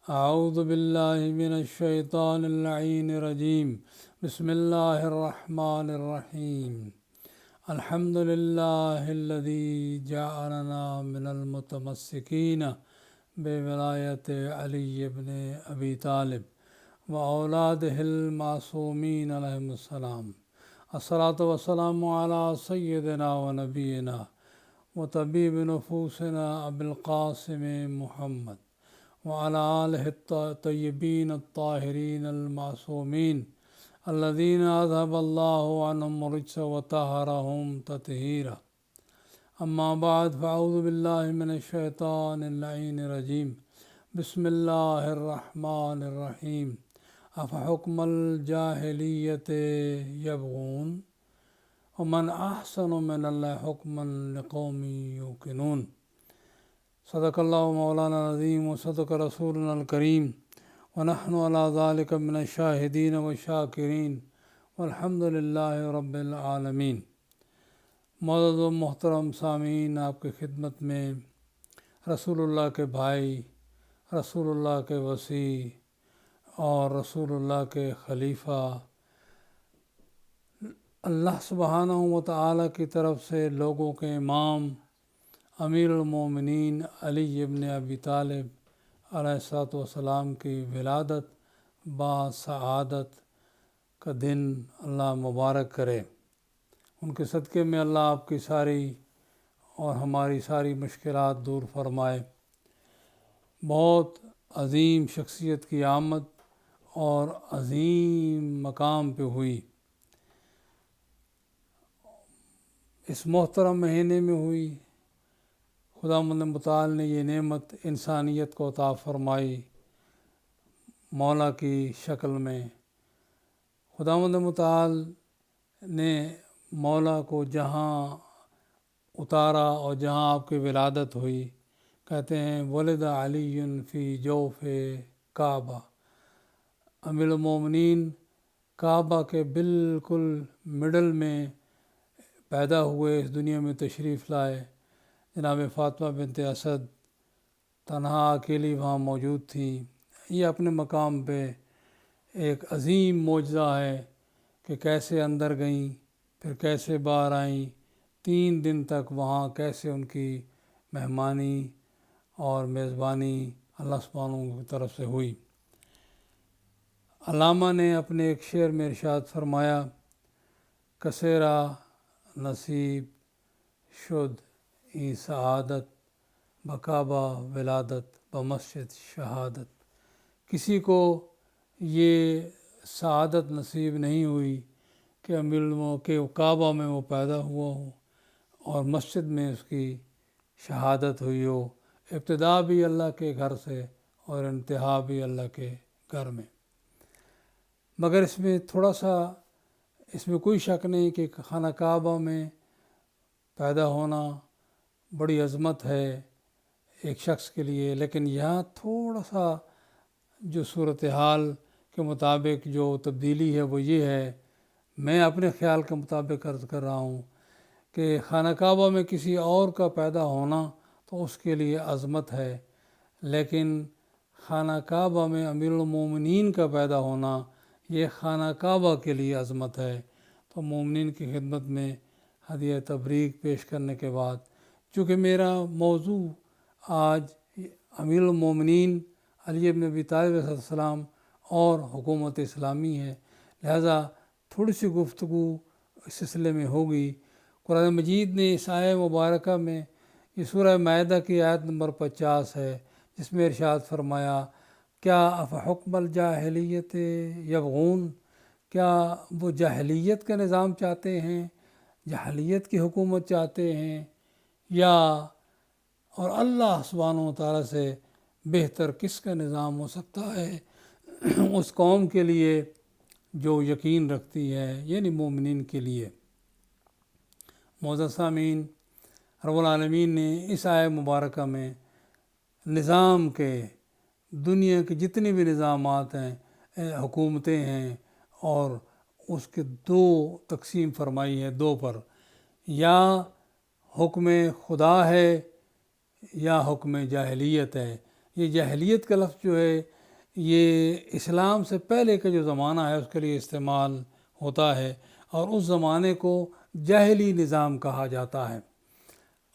اعوذ باللہ من الشیطان اللعین الرجیم بسم اللہ الرحمن الرحیم الحمد للہ الذی جعلنا من المتمسکین بولایت علی بن ابی طالب و اولادہ المعصومین علیہم السلام الصلاۃ والسلام علی سیدنا و نبینا و طبیب نفوسنا ابی القاسم محمد وعلى آلہ الطیبین الطاہرین المعصومین الذین اذهب اللہ عنہم الرجس وطہرہم تطہیرا اما بعد فاعوذ باللہ من الشیطان اللعین الرجیم بسم اللہ الرحمن الرحیم افحکم الجاہلیت یبغون ومن احسن من اللہ حکما لقوم یوقنون صدق اللہ مولانا العظیم و صدق رسولنا الکریم ونحن علی ذلک من الشاہدین والشاکرین والحمد للہ رب العالمین۔ معزز و محترم سامعین، آپ کی خدمت میں رسول اللہ کے بھائی، رسول اللہ کے وصی اور رسول اللہ کے خلیفہ، اللہ سبحانہ و تعالیٰ کی طرف سے لوگوں کے امام امیر المومنین علی ابن ابی طالب علیہ الصلوۃ والسلام کی ولادت بسعادت کا دن اللہ مبارک کرے۔ ان کے صدقے میں اللہ آپ کی ساری اور ہماری ساری مشکلات دور فرمائے۔ بہت عظیم شخصیت کی آمد اور عظیم مقام پہ ہوئی، اس محترم مہینے میں ہوئی۔ خداوند متعال نے یہ نعمت انسانیت کو عطا فرمائی مولا کی شکل میں۔ خداوند متعال نے مولا کو جہاں اتارا اور جہاں آپ کی ولادت ہوئی، کہتے ہیں ولد علی فی جوف کعبہ، امیر المومنین کعبہ کے بالکل مڈل میں پیدا ہوئے، اس دنیا میں تشریف لائے۔ جناب فاطمہ بنت اسد تنہا اکیلی وہاں موجود تھیں۔ یہ اپنے مقام پہ ایک عظیم معجزہ ہے کہ کیسے اندر گئیں، پھر کیسے باہر آئیں، 3 دن تک وہاں کیسے ان کی مہمانی اور میزبانی اللہ سبحانہ کی طرف سے ہوئی۔ علامہ نے اپنے ایک شعر میں ارشاد فرمایا، کسیرا نصیب شد ای سعادت بکعبہ ولادت بمسجد شہادت۔ کسی کو یہ سعادت نصیب نہیں ہوئی کہ کہ کعبہ میں وہ پیدا ہوا ہو اور مسجد میں اس کی شہادت ہوئی ہو، ابتدا بھی اللہ کے گھر سے اور انتہا بھی اللہ کے گھر میں۔ مگر اس میں کوئی شک نہیں کہ خانہ کعبہ میں پیدا ہونا بڑی عظمت ہے ایک شخص کے لیے، لیکن یہاں تھوڑا سا جو صورتحال کے مطابق جو تبدیلی ہے وہ یہ ہے، میں اپنے خیال کے مطابق عرض کر رہا ہوں کہ خانہ کعبہ میں کسی اور کا پیدا ہونا تو اس کے لیے عظمت ہے، لیکن خانہ کعبہ میں امیر المومنین کا پیدا ہونا یہ خانہ کعبہ کے لیے عظمت ہے۔ تو مومنین کی خدمت میں ہدیہ تبریک پیش کرنے کے بعد، چونکہ میرا موضوع آج امیر المومنین علی بن ابی طالب علیہ السلام اور حکومت اسلامی ہے، لہذا تھوڑی سی گفتگو اس سلسلے میں ہوگی۔ قرآن مجید نے اس آیہ مبارکہ میں، یہ سورہ مائدہ کی آیت نمبر 50 ہے، جس میں ارشاد فرمایا، کیا افحکم الجاہلیت یبغون، کیا وہ جاہلیت کا نظام چاہتے ہیں، جاہلیت کی حکومت چاہتے ہیں، یا اور اللہ سبحانہ و تعالیٰ سے بہتر کس کا نظام ہو سکتا ہے اس قوم کے لیے جو یقین رکھتی ہے، یعنی مومنین کے لیے۔ معزز سامعین، رب العالمین نے اس آیہ مبارکہ میں نظام کے، دنیا کے جتنے بھی نظامات ہیں، حکومتیں ہیں، اور اس کے 2 تقسیم فرمائی ہے، 2 پر، یا حکم خدا ہے یا حکم جاہلیت ہے۔ یہ جاہلیت کا لفظ جو ہے یہ اسلام سے پہلے کا جو زمانہ ہے اس کے لیے استعمال ہوتا ہے، اور اس زمانے کو جاہلی نظام کہا جاتا ہے۔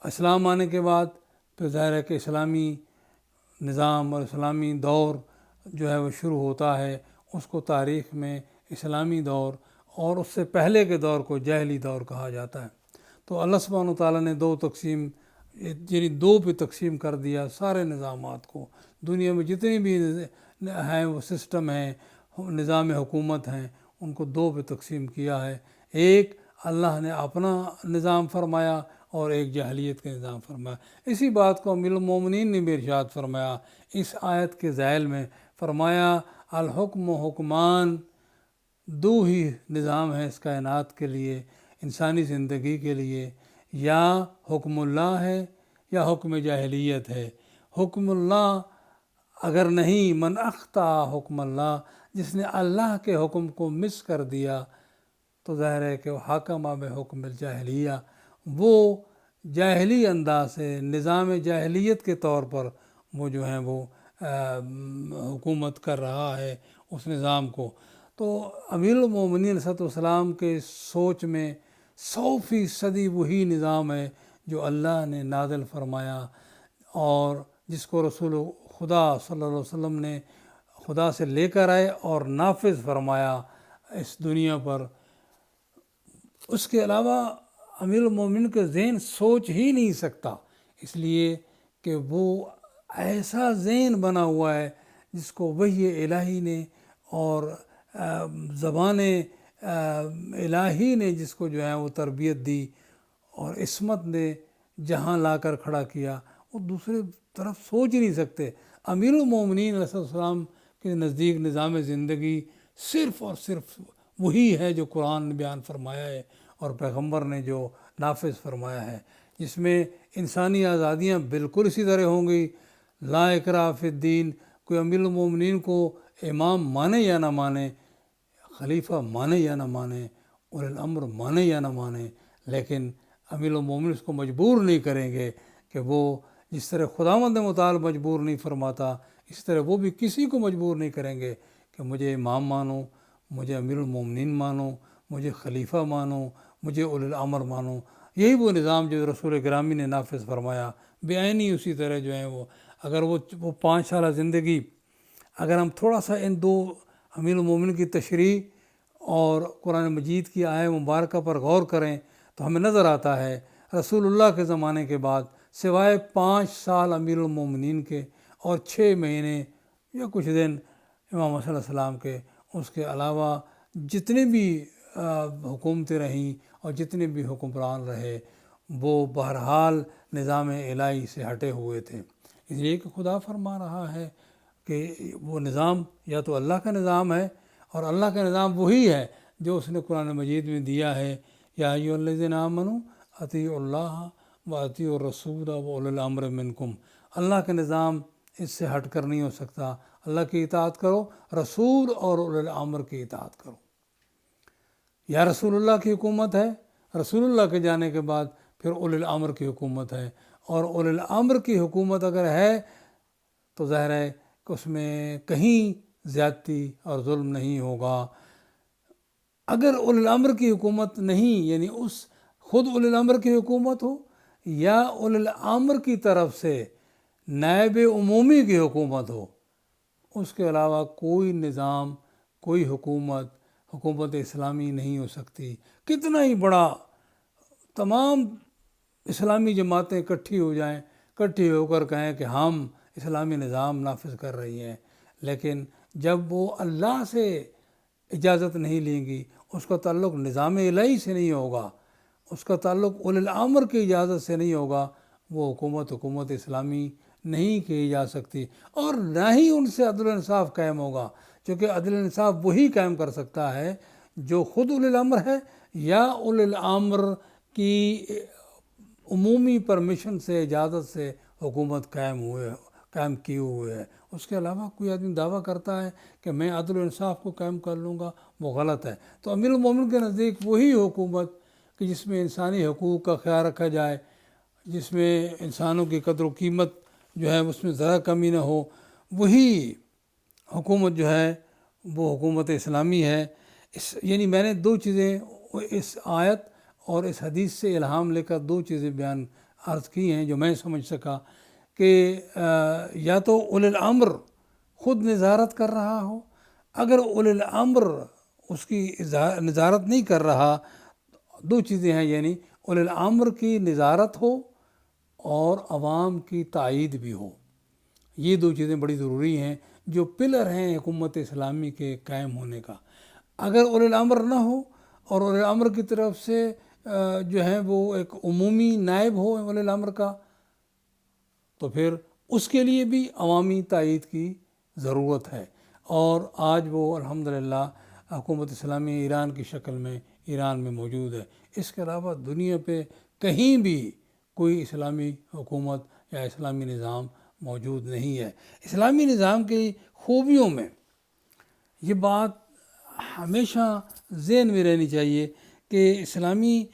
اسلام آنے کے بعد پھر ظاہر ہے کہ اسلامی نظام اور اسلامی دور جو ہے وہ شروع ہوتا ہے، اس کو تاریخ میں اسلامی دور، اور اس سے پہلے کے دور کو جاہلی دور کہا جاتا ہے۔ تو اللہ سبحانہ وتعالیٰ نے دو پہ تقسیم کر دیا سارے نظامات کو۔ دنیا میں جتنے بھی ہیں وہ سسٹم ہیں، نظام حکومت ہیں، ان کو دو پہ تقسیم کیا ہے۔ ایک اللہ نے اپنا نظام فرمایا اور ایک جاہلیت کا نظام فرمایا۔ اسی بات کو امیر المومنین نے بھی ارشاد فرمایا اس آیت کے ذیل میں، فرمایا الحکم و حکمان، دو ہی نظام ہے اس کائنات کے لیے، انسانی زندگی کے لیے، یا حکم اللہ ہے یا حکم جاہلیت ہے۔ حکم اللہ اگر نہیں، من اخطا حکم اللہ، جس نے اللہ کے حکم کو مس کر دیا تو ظاہر ہے کہ وہ حاکمہ بحکم الجاہلیہ، وہ جاہلی انداز سے نظام جاہلیت کے طور پر وہ جو ہیں وہ حکومت کر رہا ہے اس نظام کو۔ تو امیر المومنین علیہ السلام کے سوچ میں 100% وہی نظام ہے جو اللہ نے نازل فرمایا، اور جس کو رسول خدا صلی اللہ علیہ وسلم نے خدا سے لے کر آئے اور نافذ فرمایا اس دنیا پر۔ اس کے علاوہ امیر المومنین کا ذہن سوچ ہی نہیں سکتا، اس لیے کہ وہ ایسا ذہن بنا ہوا ہے جس کو وحی الہی نے اور زبان الہی نے جس کو جو ہے وہ تربیت دی اور عصمت نے جہاں لا کر کھڑا کیا، وہ دوسرے طرف سوچ ہی نہیں سکتے۔ امیر المومنین علیہ السلام کے نزدیک نظام زندگی صرف اور صرف وہی ہے جو قرآن نے بیان فرمایا ہے اور پیغمبر نے جو نافذ فرمایا ہے، جس میں انسانی آزادیاں بالکل اسی طرح ہوں گی۔ لا اکراہ فی الدین، کوئی امیر المومنین کو امام مانے یا نہ مانے، خلیفہ مانے یا نہ مانے، اولی الامر مانے یا نہ مانے، لیکن امیر المومنین اس کو مجبور نہیں کریں گے کہ وہ جس طرح خداوند متعال مجبور نہیں فرماتا، اس طرح وہ بھی کسی کو مجبور نہیں کریں گے کہ مجھے امام مانو، مجھے امیر المومنین مانو، مجھے خلیفہ مانو، مجھے اولی الامر مانو۔ یہی وہ نظام جو رسول گرامی نے نافذ فرمایا بعینی اسی طرح جو ہیں وہ، اگر وہ 5 سالہ زندگی، اگر ہم تھوڑا سا ان دو امیر المومنین کی تشریح اور قرآن مجید کی آیہ مبارکہ پر غور کریں تو ہمیں نظر آتا ہے رسول اللہ کے زمانے کے بعد سوائے 5 سال امیر المومنین کے اور 6 مہینے یا کچھ دن امام حسن علیہ السلام کے، اس کے علاوہ جتنے بھی حکومتیں رہیں اور جتنے بھی حکمران رہے وہ بہرحال نظام الہی سے ہٹے ہوئے تھے، اس لیے کہ خدا فرما رہا ہے کہ وہ نظام یا تو اللہ کا نظام ہے، اور اللہ کا نظام وہی ہے جو اس نے قرآن مجید میں دیا ہے، یا ایھا الذین آمنوا اطیعوا اللہ و اطیعوا الرسول و اولی الامر منکم۔ اللہ کا نظام اس سے ہٹ کر نہیں ہو سکتا، اللہ کی اطاعت کرو، رسول اور اولی الامر کی اطاعت کرو۔ یا رسول اللہ کی حکومت ہے، رسول اللہ کے جانے کے بعد پھر اولی الامر کی حکومت ہے، اور اولی الامر کی حکومت اگر ہے تو ظاہر ہے کہ اس میں کہیں زیادتی اور ظلم نہیں ہوگا۔ اگر اولی الامر کی حکومت نہیں، یعنی اس خود اولی الامر کی حکومت ہو یا اولی الامر کی طرف سے نائب عمومی کی حکومت ہو، اس کے علاوہ کوئی نظام، کوئی حکومت اسلامی نہیں ہو سکتی۔ کتنا ہی بڑا تمام اسلامی جماعتیں اکٹھی ہو جائیں، اکٹھی ہو کر کہیں کہ ہم اسلامی نظام نافذ کر رہی ہیں، لیکن جب وہ اللہ سے اجازت نہیں لیں گی، اس کا تعلق نظام الہی سے نہیں ہوگا، اس کا تعلق اولی الامر کی اجازت سے نہیں ہوگا، وہ حکومت اسلامی نہیں کی جا سکتی، اور نہ ہی ان سے عدل و انصاف قائم ہوگا، کیونکہ عدل و انصاف وہی قائم کر سکتا ہے جو خود اولی الامر ہے یا اولی الامر کی عمومی پرمیشن سے، اجازت سے حکومت قائم کیے ہوئے ہے۔ اس کے علاوہ کوئی آدمی دعویٰ کرتا ہے کہ میں عدل و انصاف کو قائم کر لوں گا، وہ غلط ہے۔ تو امیر المومنین کے نزدیک وہی حکومت کہ جس میں انسانی حقوق کا خیال رکھا جائے، جس میں انسانوں کی قدر و قیمت جو ہے اس میں ذرا کمی نہ ہو، وہی حکومت جو ہے وہ حکومت اسلامی ہے۔ یعنی میں نے دو چیزیں اس آیت اور اس حدیث سے الہام لے کر دو چیزیں بیان عرض کی ہیں جو میں سمجھ سکا، کہ یا تو اولی الامر خود نظارت کر رہا ہو، اگر اولی الامر اس کی نظارت نہیں کر رہا، دو چیزیں ہیں، یعنی اولی الامر کی نظارت ہو اور عوام کی تائید بھی ہو، یہ دو چیزیں بڑی ضروری ہیں جو پلر ہیں حکومت اسلامی کے قائم ہونے کا۔ اگر اولی الامر نہ ہو اور اولی الامر کی طرف سے جو ہے وہ ایک عمومی نائب ہو اولی الامر کا، تو پھر اس کے لیے بھی عوامی تائید کی ضرورت ہے، اور آج وہ الحمدللہ حکومت اسلامی ایران کی شکل میں ایران میں موجود ہے۔ اس کے علاوہ دنیا پہ کہیں بھی کوئی اسلامی حکومت یا اسلامی نظام موجود نہیں ہے۔ اسلامی نظام کی خوبیوں میں یہ بات ہمیشہ ذہن میں رہنی چاہیے کہ اسلامی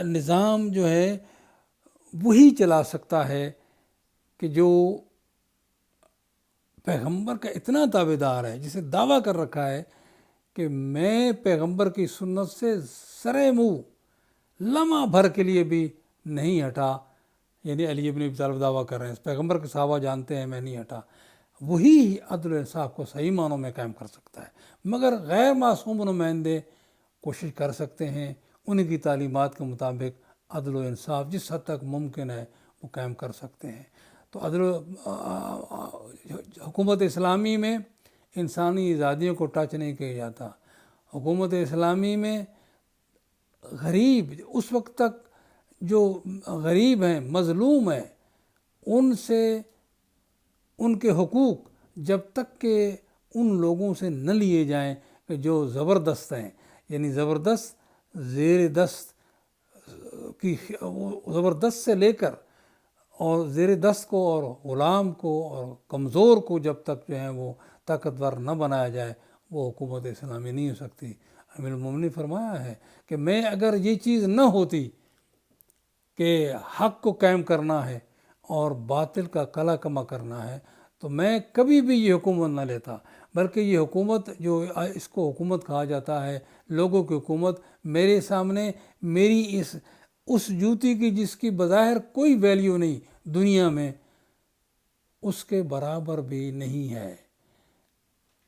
نظام جو ہے وہی چلا سکتا ہے کہ جو پیغمبر کا اتنا تابع دار ہے، جسے دعویٰ کر رکھا ہے کہ میں پیغمبر کی سنت سے سرے منہ لمحہ بھر کے لیے بھی نہیں ہٹا، یعنی علی ابن ابی طالب دعویٰ کر رہے ہیں، پیغمبر کے صحابہ جانتے ہیں میں نہیں ہٹا۔ وہی عدل و انصاف کو صحیح معنوں میں قائم کر سکتا ہے، مگر غیر معصوم نمائندے کوشش کر سکتے ہیں ان کی تعلیمات کے مطابق عدل و انصاف جس حد تک ممکن ہے وہ قائم کر سکتے ہیں۔ تو حکومت اسلامی میں انسانی آزادیوں کو ٹچ نہیں کیا جاتا۔ حکومت اسلامی میں غریب اس وقت تک جو غریب ہیں، مظلوم ہیں، ان سے ان کے حقوق جب تک کہ ان لوگوں سے نہ لیے جائیں کہ جو زبردست ہیں، یعنی زبردست زیر دست کی زبردست سے لے کر اور زیر دست کو اور غلام کو اور کمزور کو جب تک جو ہے وہ طاقتور نہ بنایا جائے، وہ حکومت اسلامی نہیں ہو سکتی۔ امیر المومنین نے فرمایا ہے کہ میں اگر یہ چیز نہ ہوتی کہ حق کو قائم کرنا ہے اور باطل کا قلع کما کرنا ہے، تو میں کبھی بھی یہ حکومت نہ لیتا، بلکہ یہ حکومت جو اس کو حکومت کہا جاتا ہے، لوگوں کی حکومت، میرے سامنے میری اس جوتی کی جس کی بظاہر کوئی ویلیو نہیں دنیا میں، اس کے برابر بھی نہیں ہے۔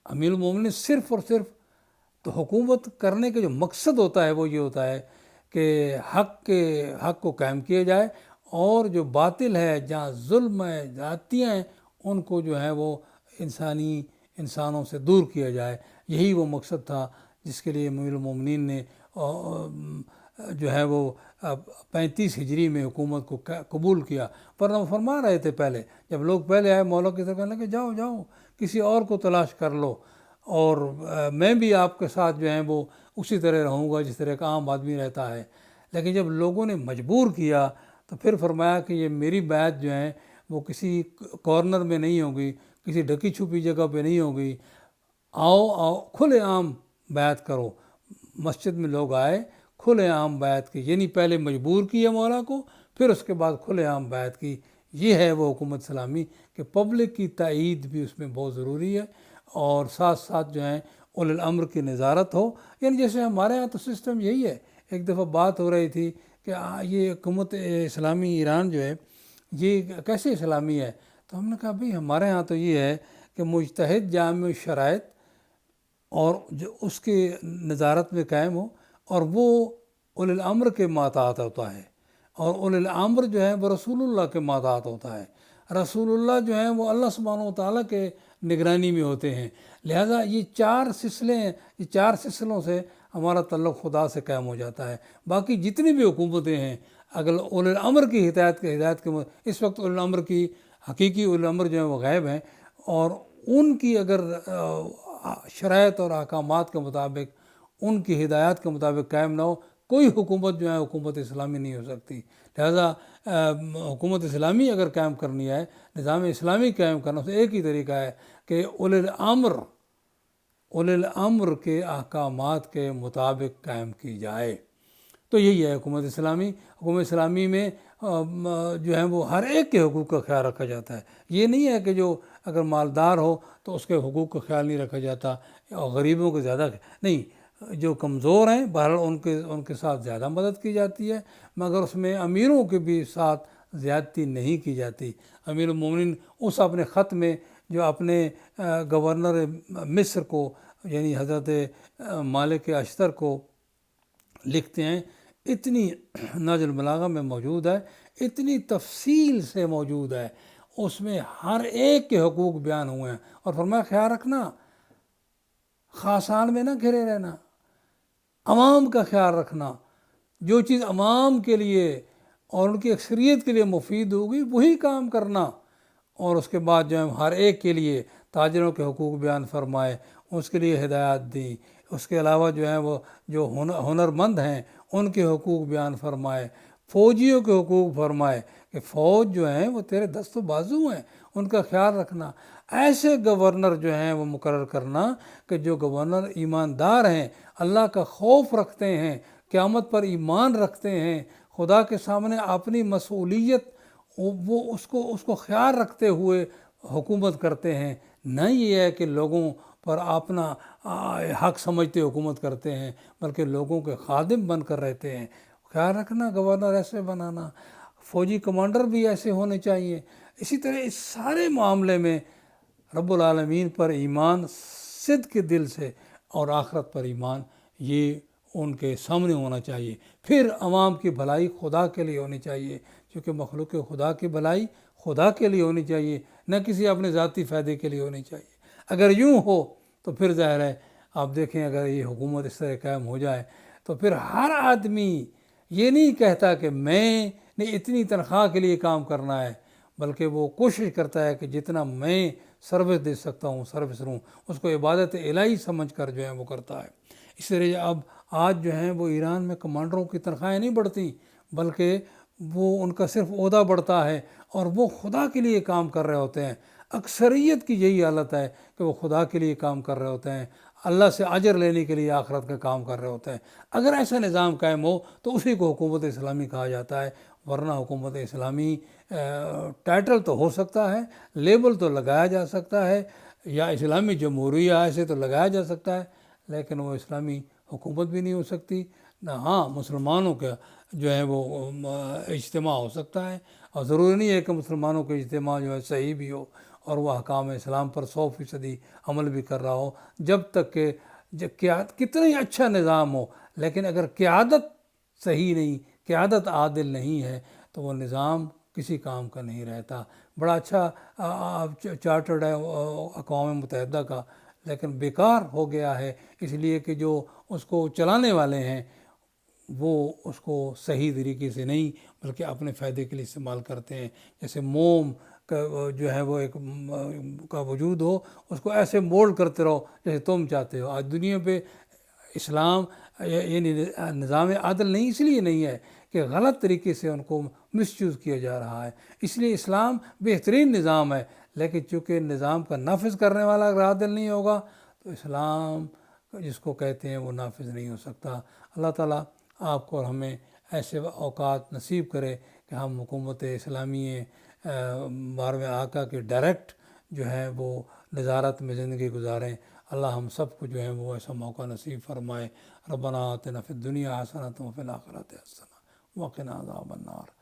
امیر المومنین صرف اور صرف تو حکومت کرنے کا جو مقصد ہوتا ہے وہ یہ ہوتا ہے کہ حق کو قائم کیا جائے، اور جو باطل ہے، جہاں ظلم ہے، زیادتیاں ہیں، ان کو جو ہے وہ انسانوں سے دور کیا جائے۔ یہی وہ مقصد تھا جس کے لیے امیر المومنین نے جو ہے وہ 35 ہجری میں حکومت کو قبول کیا۔ پر وہ فرما رہے تھے پہلے، جب لوگ پہلے آئے مولا کی طرف کہنے لگے جاؤ کسی اور کو تلاش کر لو، اور میں بھی آپ کے ساتھ جو ہے وہ اسی طرح رہوں گا جس طرح کا عام آدمی رہتا ہے۔ لیکن جب لوگوں نے مجبور کیا تو پھر فرمایا کہ یہ میری بیعت جو ہے وہ کسی کارنر میں نہیں ہوگی، کسی ڈھکی چھپی جگہ پہ نہیں ہوگی، آؤ کھلے عام بیعت کرو۔ مسجد میں لوگ آئے، کھلے عام بیعت کی، یعنی پہلے مجبور کیا مولا کو، پھر اس کے بعد کھلے عام بیعت کی۔ یہ ہے وہ حکومت اسلامی کہ پبلک کی تائید بھی اس میں بہت ضروری ہے، اور ساتھ ساتھ جو ہے اولی الامر کی نظارت ہو۔ یعنی جیسے ہمارے ہاں تو سسٹم یہی ہے، ایک دفعہ بات ہو رہی تھی کہ یہ حکومت اسلامی ایران جو ہے یہ کیسے اسلامی ہے، تو ہم نے کہا بھئی ہمارے ہاں تو یہ ہے کہ مجتہد جامع شرائط اور جو اس کی نظارت میں قائم ہو، اور وہ اولی الامر کے ماتحت ہوتا ہے، اور اولی الامر جو ہے وہ رسول اللہ کے ماتحت ہوتا ہے۔ رسول اللہ جو ہیں وہ اللہ سبحانہ و تعالیٰ کے نگرانی میں ہوتے ہیں، لہٰذا یہ 4 سلسلے ہیں، یہ 4 سلسلوں سے ہمارا تعلق خدا سے قائم ہو جاتا ہے۔ باقی جتنی بھی حکومتیں ہیں، اگر اولی الامر کی ہدایت کے اس وقت اولی الامر کی حقیقی اولی الامر جو ہیں وہ غائب ہیں، اور ان کی اگر شرائط اور احکامات کے مطابق، ان کی ہدایات کے مطابق قائم نہ ہو، کوئی حکومت جو ہے حکومت اسلامی نہیں ہو سکتی۔ لہذا حکومت اسلامی اگر قائم کرنی ہے، نظام اسلامی قائم کرنا، تو ایک ہی طریقہ ہے کہ اولی الامر کے احکامات کے مطابق قائم کی جائے۔ تو یہی ہے حکومت اسلامی. حکومت اسلامی میں جو ہے وہ ہر ایک کے حقوق کا خیال رکھا جاتا ہے. یہ نہیں ہے کہ جو اگر مالدار ہو تو اس کے حقوق کا خیال نہیں رکھا جاتا اور غریبوں کو زیادہ نہیں. جو کمزور ہیں بہرحال ان کے ساتھ زیادہ مدد کی جاتی ہے، مگر اس میں امیروں کے بھی ساتھ زیادتی نہیں کی جاتی. امیر المومنین اس اپنے خط میں جو اپنے گورنر مصر کو یعنی حضرت مالک اشتر کو لکھتے ہیں، اتنی نہج البلاغہ میں موجود ہے، اتنی تفصیل سے موجود ہے، اس میں ہر ایک کے حقوق بیان ہوئے ہیں. اور فرمایا خیال رکھنا، خاصان میں نہ گھرے رہنا، عوام کا خیال رکھنا. جو چیز عوام کے لیے اور ان کی اکثریت کے لیے مفید ہوگی وہی کام کرنا. اور اس کے بعد جو ہے ہر ایک کے لیے تاجروں کے حقوق بیان فرمائے، اس کے لیے ہدایات دیں. اس کے علاوہ جو ہے وہ جو ہنرمند ہیں ان کے حقوق بیان فرمائے، فوجیوں کے حقوق فرمائے کہ فوج جو ہیں وہ تیرے دست و بازو ہیں، ان کا خیال رکھنا. ایسے گورنر جو ہیں وہ مقرر کرنا کہ جو گورنر ایماندار ہیں، اللہ کا خوف رکھتے ہیں، قیامت پر ایمان رکھتے ہیں، خدا کے سامنے اپنی مسئولیت وہ اس کو خیال رکھتے ہوئے حکومت کرتے ہیں. نہ یہ ہے کہ لوگوں پر اپنا حق سمجھتے حکومت کرتے ہیں، بلکہ لوگوں کے خادم بن کر رہتے ہیں. خیال رکھنا گورنر ایسے بنانا، فوجی کمانڈر بھی ایسے ہونے چاہیے. اسی طرح اس سارے معاملے میں رب العالمین پر ایمان صدق کے دل سے اور آخرت پر ایمان یہ ان کے سامنے ہونا چاہیے. پھر عوام کی بھلائی خدا کے لیے ہونی چاہیے، کیونکہ مخلوق خدا کی بھلائی خدا کے لیے ہونی چاہیے، نہ کسی اپنے ذاتی فائدے کے لیے ہونی چاہیے. اگر یوں ہو تو پھر ظاہر ہے آپ دیکھیں اگر یہ حکومت اس طرح قائم ہو جائے تو پھر ہر آدمی یہ نہیں کہتا کہ میں نے اتنی تنخواہ کے لیے کام کرنا ہے، بلکہ وہ کوشش کرتا ہے کہ جتنا میں سروس دے سکتا ہوں سروس دوں، اس کو عبادت الہی سمجھ کر جو ہے وہ کرتا ہے. اس طرح اب آج جو ہیں وہ ایران میں کمانڈروں کی تنخواہیں نہیں بڑھتی، بلکہ وہ ان کا صرف عہدہ بڑھتا ہے اور وہ خدا کے لیے کام کر رہے ہوتے ہیں. اکثریت کی یہی حالت ہے کہ وہ خدا کے لیے کام کر رہے ہوتے ہیں، اللہ سے اجر لینے کے لیے آخرت کا کام کر رہے ہوتے ہیں. اگر ایسا نظام قائم ہو تو اسی کو حکومت اسلامی کہا جاتا ہے. ورنہ حکومت اسلامی ٹائٹل تو ہو سکتا ہے، لیبل تو لگایا جا سکتا ہے، یا اسلامی جمہوریہ ایسے تو لگایا جا سکتا ہے، لیکن وہ اسلامی حکومت بھی نہیں ہو سکتی. نہ ہاں مسلمانوں کا جو ہے وہ اجتماع ہو سکتا ہے، اور ضروری نہیں ہے کہ مسلمانوں کا اجتماع جو ہے صحیح بھی ہو اور وہ احکام اسلام پر 100% عمل بھی کر رہا ہو. جب تک کہ کتنا ہی اچھا نظام ہو، لیکن اگر قیادت صحیح نہیں، قیادت عادل نہیں ہے تو وہ نظام کسی کام کا نہیں رہتا. بڑا اچھا چارٹرڈ ہے اقوام متحدہ کا، لیکن بیکار ہو گیا ہے، اس لیے کہ جو اس کو چلانے والے ہیں وہ اس کو صحیح طریقے سے نہیں بلکہ اپنے فائدے کے لیے استعمال کرتے ہیں. جیسے موم کا جو ہے وہ ایک کا وجود ہو، اس کو ایسے مولڈ کرتے رہو جیسے تم چاہتے ہو. آج دنیا پہ اسلام یعنی نظام عادل نہیں اس لیے نہیں ہے کہ غلط طریقے سے ان کو مس یوز کیا جا رہا ہے. اس لیے اسلام بہترین نظام ہے، لیکن چونکہ نظام کا نافذ کرنے والا اگر عادل نہیں ہوگا تو اسلام جس کو کہتے ہیں وہ نافذ نہیں ہو سکتا. اللہ تعالیٰ آپ کو اور ہمیں ایسے اوقات نصیب کرے کہ ہم حکومت اسلامی 12ویں آقا کے ڈائریکٹ جو ہے وہ نظارت میں زندگی گزاریں. اللہ ہم سب کو جو ہے وہ ایسا موقع نصیب فرمائے. ربنا آتنا فی الدنیا حسنۃ وفی الآخرۃ حسنۃ وقنا عذاب النار.